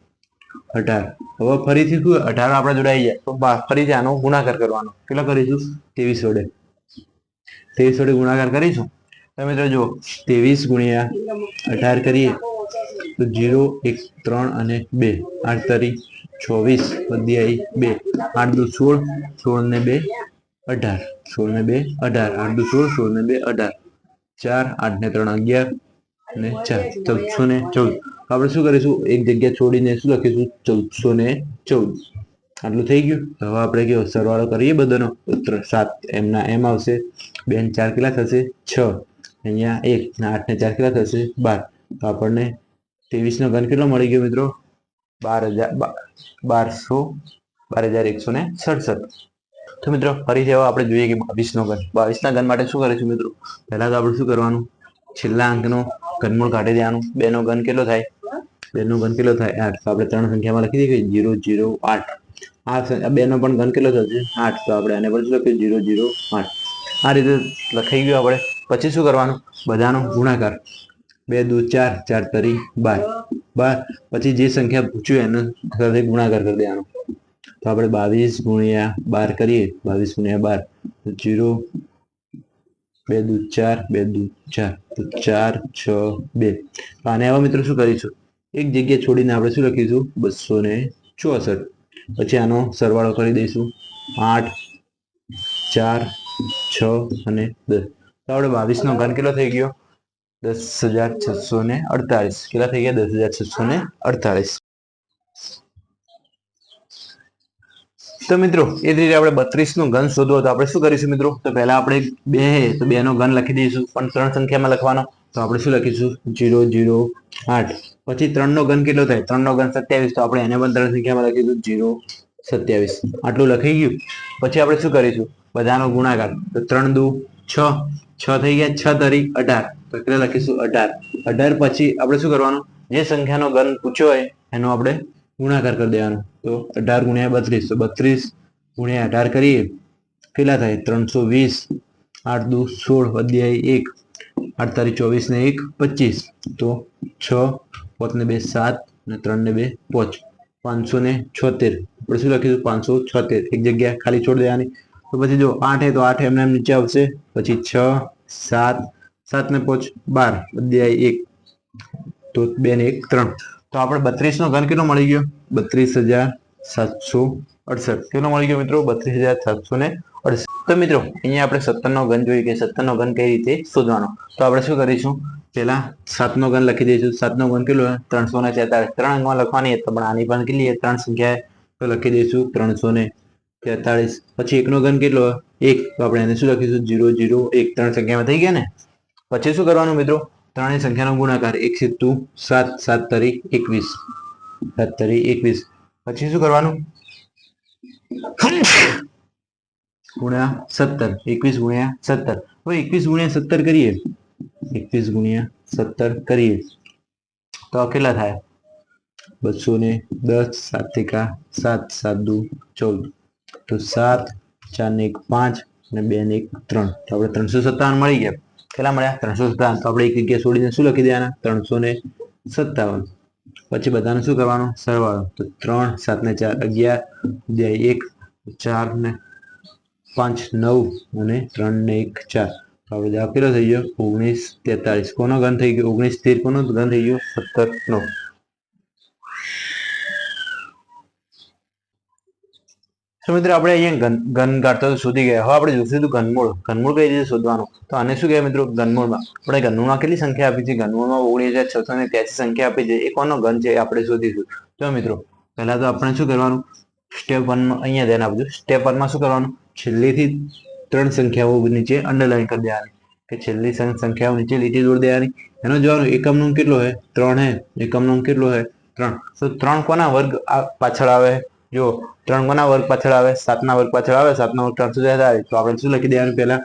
18 હવે ફરીથી શું 18 આપણા જોડે આવી જાય તો ફરીથી આનો ગુણાકાર કરવાનો કેટલા કરીશું 23 વડે 23 વડે ગુણાકાર કરીશું તો મિત્રો જો 23 ગુણ્યા 18 કરીએ તો 0 1 3 અને 2 8 તરી 24 વધી આવી 2 8 દુ 16 16 ને 2 18 16 ને 2 18 8 દુ 16 16 ને 2 18 4 8 ને 3 11 ને 4 1414 આપણે શું કરીશું એક જગ્યા છોડીને શું લખીશું 1414 આટલું થઈ ગયું હવે આપણે કેવો સરવાળો કરીએ બધાનો 7 એમના એમ આવશે 2 ને 4 કેટલા થશે 6 અહીંયા 1 ને 8 ને 4 કેટલા થશે 12 તો આપણને 23 નો ઘન કેટલો મળી ગયો મિત્રો 12167 તો મિત્રો ફરીથી હવે આપણે જોઈએ કે 22 નો ઘન 22 ના ઘન માટે શું કરીશું મિત્રો પહેલા તો આપણે શું કરવાનું છેલ્લા અંકનો ઘનમૂળ કાઢી દેવાનું 2 નો ઘન કેટલો થાય 2 નો ઘન કેટલો થાય 8 તો આપણે ત્રણ સંખ્યામાં લખી દઈએ 0 0 8 આ 2 નો પણ ઘન કેટલો થશે 8 તો આપણે આને પણ શું લખ્યું 0 0 8 આ રીતે લખાઈ ગયું આપણે પછી શું કરવાનું બધાનો ગુણાકાર 2 દુ 4 4 તરી 12 પછી જે સંખ્યા પૂછ્યું એનો સાથે ગુણાકાર કરી દેવાનો તો આપણે 22 ગુણ્યા 12 કરીએ 22 ગુણ્યા 12 0 2 દુ 4 2 દુ 4 તો 4 6 2 તો આને હવે મિત્રો શું કરીશું એક જગ્યા છોડીને આપણે શું લખીશું 264 પછી આનો સરવાળો કરી દઈશું 8 4 6 અને 10 તો આપણે 22 નો ઘન કેટલો થઈ ગયો 10,648 કેટલા થઈ ગયા 10,648 તો મિત્રો એ જ રીતે આપણે 32 નો ઘન શોધવો તો આપણે શું કરીશું મિત્રો તો પહેલા આપણે 2 તો 2 નો ઘન લખી દઈશું પણ ત્રણ સંખ્યામાં લખવાનો તો આપણે શું લખીશું 0 0 8 પછી 3 નો ઘન કેટલો થાય 3 નો ઘન 27 તો આપણે એને પણ ત્રણ સંખ્યામાં લખીશું 0 27 આટલું લખાઈ ગયું પછી આપણે શું કરીશું બધાનો ગુણાકાર તો 3 દુ 6 6 થઈ ગયા 6 તરી 18 તો કેટલા લખીશું 18 18 પછી આપણે શું કરવાનું જે સંખ્યાનો ઘન પૂછ્યો હોય એનો આપણે ગુણાકાર કરી દેવાનો તો 18 ગુણ્યા 32 તો 32 ગુણ્યા 18 કરીએ કેટલા થાય 320 8 દુ 16 વધી આવી 1 8 તારી 24 ને 1 25 તો 6 5 ને 2 7 ને 3 ને 2 5 576 આપણે શું લખીશું 576 એક જગ્યા ખાલી છોડી દેવાની તો પછી જો 8 હે તો 8 એમને એમ નીચે આવશે પછી 6 7 7 ને 5 12 વધી આવી 1 તો 2 ને 1 3 તો આપણે 32 નો ઘન કેટલો મળી ગયો 32,768 કેટલો મળી ગયો મિત્રો 32,768 તો મિત્રો અહીંયા આપણે 17 નો ઘન જોઈએ કે 17 નો ઘન કઈ રીતે શોધવાનો તો આપણે શું કરીશું પહેલા 7 નો ઘન લખી દઈશું 7 નો ઘન કેટલો 343 ત્રણ અંકમાં લખવાની તો પણ આની પણ કેટલી ત્રણ સંખ્યા તો લખી દઈશું 343 પછી 1 નો ઘન કેટલો 1 તો આપણે એને શું લખીશું 0 0 1 ત્રણ સંખ્યામાં થઈ ગયા ને પછી શું કરવાનું મિત્રો ત્રણેય સંખ્યાનો ગુણાકાર 1 × 7 7 તરી 21 7 તરી 21 પછી શું કરવાનું ગુણ્યા 17 21 ગુણ્યા 17 હવે 21 ગુણ્યા 17 કરીએ 21 ગુણ્યા 17 કરીએ તો કેટલા થાય 210 7 × 7 7 દુ 14 તો 7 4 ને 1 5 અને 2 ને 1 3 તો આપણે 357 મળી ગયા કેટલા મળ્યા 357 તો આપણે એક જગ્યા છોડીને શું લખી દેવાના 357 પછી બધાને શું કરવાનું સરવાળો તો 3 7 ને 4 11 1 4 ને 5 9 અને 3 ને 1 4 તો આપણે જવાબ કેટલો થઈ ગયો 1943 કોનો ઘન થઈ ગયો 19 13 કોનો ઘન થઈ ગયો 17 નો તો મિત્રો આપણે અહીંયા ઘન કાઢતા શોધી ગયા હવે આપણે જોઈશું તો ઘનમૂળ કઈ રીતે શોધવાનું તો આને શું કહેવાય મિત્રો ઘનમૂળમાં આપણે ઘનમૂળમાં કેટલી સંખ્યા આપી છે ઘનમૂળમાં 19,683 સંખ્યા આપી છે એ કોનો ઘન છે એ આપણે શોધીશું તો મિત્રો પહેલા તો આપણે શું કરવાનું સ્ટેપ 1 માં અહીંયા ધ્યાન આપજો સ્ટેપ 1 માં શું કરવાનું છેલ્લેથી ત્રણ સંખ્યાઓ નીચે અંડરલાઈન કરી દેવાની કે છેલ્લી સંખ્યાઓ નીચે લીટી દોરી દેવાની એનો જવાબ એકમનો અંક કેટલો છે 3 है એકમનો અંક કેટલો છે 3 તો 3 કોના વર્ગ પાછળ આવે જો 3 કોના વર્ગ પાછળ આવે 7 ના વર્ગ પાછળ આવે 7 નો વર્ગ 343 તો આપણે શું લખી દેવાનું પહેલા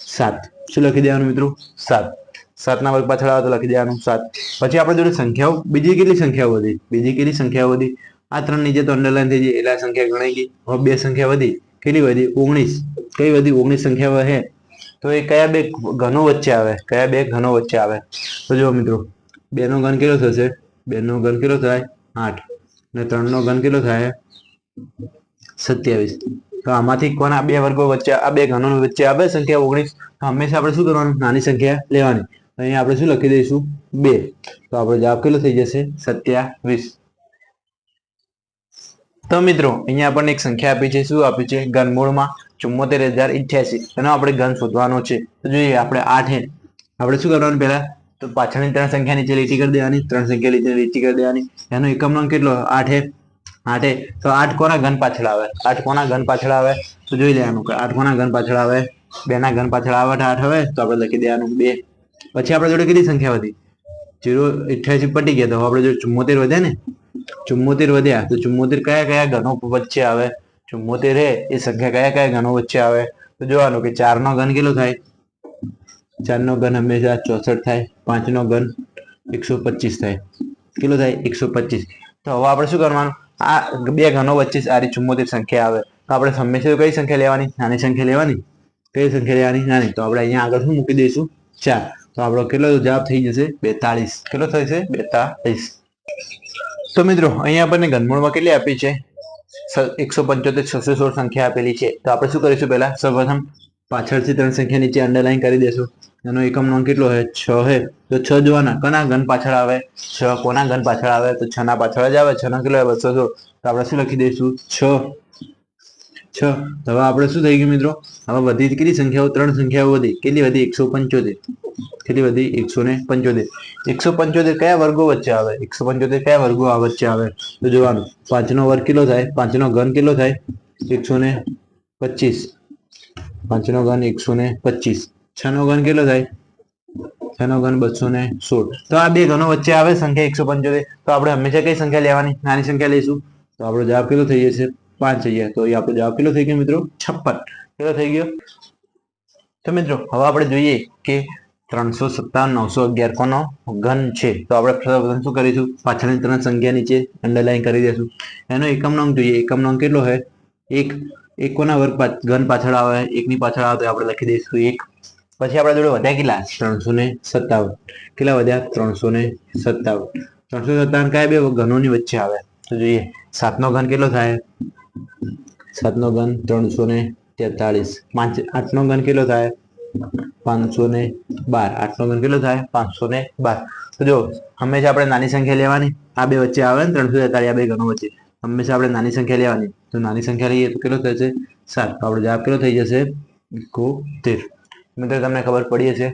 7 શું લખી દેવાનું મિત્રો 7 7 ના વર્ગ પાછળ આવે તો લખી દેવાનું 7 પછી આપણે જોડે સંખ્યાઓ બીજી કેટલી સંખ્યાઓ વધી આ ત્રણ નીચે તો અંડરલાઈન થઈ ગઈ એટલે સંખ્યા ગણાઈ ગઈ હવે બે સંખ્યા વધી કેટલી વધી 19 કઈ વધી 19 સંખ્યા છે તો એ કયા બે ઘનો વચ્ચે આવે તો જો મિત્રો 2 નો ઘન કેટલો થશે? 2 નો ઘન કેટલો થાય? 8 અને 3 નો ઘન કેટલો થાય? 27. તો આમાંથી કોના બે વર્ગો વચ્ચે આ બે ઘનો વચ્ચે આવે સંખ્યા 19, તો હંમેશા આપણે શું કરવાનું? નાની સંખ્યા લેવાની. અહીંયા આપણે શું લખી દઈશું? 2. તો આપણો જવાબ કેટલો થઈ જશે? 27. તો મિત્રો અહીંયા આપણને એક સંખ્યા આપી છે. શું આપી છે? ઘનમૂળમાં 74,088. એનો આપણે ઘન શોધવાનો છે. તો જોઈએ આપણે 8 આપણે શું કરવાનું પહેલા? તો પાછળની 3 સંખ્યા નીચે લીટી કરી દેવાની, 3 સંખ્યા નીચે લીટી કરી દેવાની. એનો એકમ નંગ કેટલો? 8 તો 8 કોના ઘન પાછળ આવે? 8 કોના ઘન પાછળ આવે? તો જોઈ લેવાનું કે 8 કોના ઘન પાછળ આવે? 2 ના ઘન પાછળ આવે 8 હવે તો આપણે લખી દેવાનું 2. પછી આપણે જોડે કેટલી સંખ્યા વધી? 088 પટી ગયા. તો આપણે જો 74 વધ્યા ને, 74 વધ્યા તો 74 કયા કયા ઘનો વચ્ચે આવે? 74 એ સંખ્યા કયા કયા ઘનો વચ્ચે આવે? તો જોવાનું કે 4 નો ઘન કેટલો થાય? 4 નો ઘન હંમેશા 64 થાય. 5 નો ઘન 125 થાય. કેટલો થાય? 125. તો હવે આપણે શું કરવાનું? આ બે ઘનો વચ્ચે સારી 74 સંખ્યા આવે તો આપણે હંમેશા કઈ સંખ્યા લેવાની? નાની સંખ્યા લેવાની. કઈ સંખ્યા લેવાની? નાની. તો આપણે અહીંયા આગળ શું મૂકી દઈશું? 4. તો આપણો કેટલો જવાબ થઈ જશે? 42. કેટલો થશે? 42. તો મિત્રો અહીંયા આપણને ઘનમૂળમાં કેટલી આપી છે? 175 616 સંખ્યા આપેલી છે. તો આપણે શું કરીશું? પહેલા સૌપ્રથમ પાછળથી 3 સંખ્યા નીચે અંડરલાઈન કરી દેશું. એનો એકમ નંગ કેટલો છે? 6 છે. તો 6 જોવાના કોના ઘન પાછળ આવે? 6 કોના ઘન પાછળ આવે? તો 6 ના પાછળ જ આવે. 6 નો કેટલો? 216. તો આપણે શું લખી દઈશું? 6. તો હવે આપણે શું થઈ ગયું મિત્રો? હવે વધી કેટલી સંખ્યાઓ? 3 સંખ્યાઓ વધી. કેટલી વધી? 175. કેટલી વધી? 175. 175 કયા વર્ગો વચ્ચે આવે? 175 કયા વર્ગો વચ્ચે આવે? તો જોવાનું 5 નો વર્ગ કેટલો થાય? 5 નો ઘન કેટલો થાય? 125. 5 નો ઘન 125. 6 નો ઘન કેટલો થાય? 6 નો ઘન 216. તો આ બે ઘનો વચ્ચે આવે સંખ્યા 175. તો આપણે હંમેશા કઈ સંખ્યા લેવાની? નાની સંખ્યા લઈશું. તો આપણો જવાબ કેટલો થઈ જશે? 5 થઈ ગયા. તો એ આપણો જવાબ કેટલો થઈ ગયો મિત્રો? 56. કેટલો થઈ ગયો? તો મિત્રો હવે આપણે જોઈએ કે 357 911 કોનો ઘન છે. તો આપણે સૌપ્રથમ શું કરીશું? પાછળની 3 સંખ્યા નીચે અંડરલાઈન કરી દેશું. એનો એકમ નંગ જોઈએ. એકમ નંગ કેટલો છે? 1. 1 કોના વર્ગ ઘન પાછળ આવે? 1 ની પાછળ આવે તો આપણે લખી દઈશું 1. પછી આપણા જોડે વધ્યા કેટલા? 357. કેટલા વધ્યા? 357. 357 કયા બે ઘનોની વચ્ચે આવે? તો જોઈએ 7 નો ઘન કેટલો થાય? 7 નો ઘન 343. 8 નો ઘન કેટલો થાય? 512. 8 નો ઘન કેટલો થાય? 512. તો જો હંમેશા આપણે નાની સંખ્યા લેવાની. આ બે વચ્ચે આવે ને 343 આ બે ઘનો વચ્ચે હંમેશા આપણે નાની સંખ્યા લેવાની. તો નાની સંખ્યા લઈએ તો કેટલો થશે? 7. તો આપણો જવાબ કેટલો થઈ જશે? 71. મિત્રો તમને ખબર પડી હશે